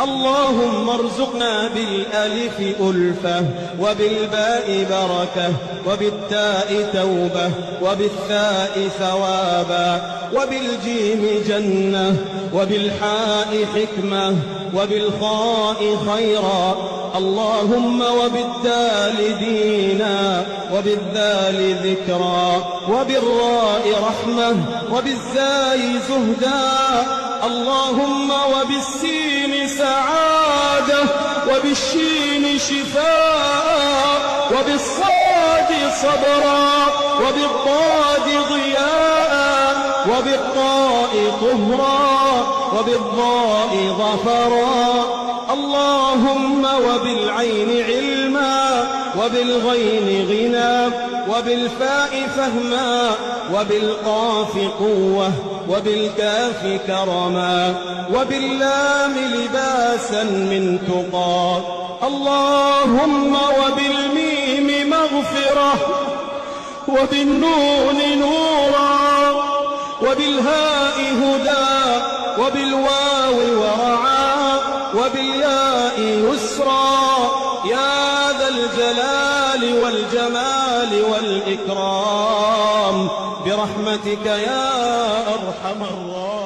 اللهم ارزقنا بالألف ألفة، وبالباء بركة، وبالتاء توبة، وبالثاء ثوابا، وبالجيم جنة، وبالحاء حكمة، وبالخاء خيرا. اللهم وبالدال دينا، وبالذال ذكرا، وبالراء رحمة، وبالزاي زهدا. اللهم وبالسين سعادة، وبالشين شفاء، وبالصاد صبرا، وبالضاد ضياء، وبالطاء طهرا، وبالضاء ظفرا. اللهم وبالعين علما، وبالغين غنى، وبالفاء فهما، وبالقاف قوة، وبالكاف كرما، وباللام لباسا من تقى. اللهم وبالميم مغفرة، وبالنون نورا، وبالهاء هدى، وبالواو ورعا، وبالياء يسرا. يا ذا الجلال والجمال والإكرام برحمتك يا أرحم الراحمين.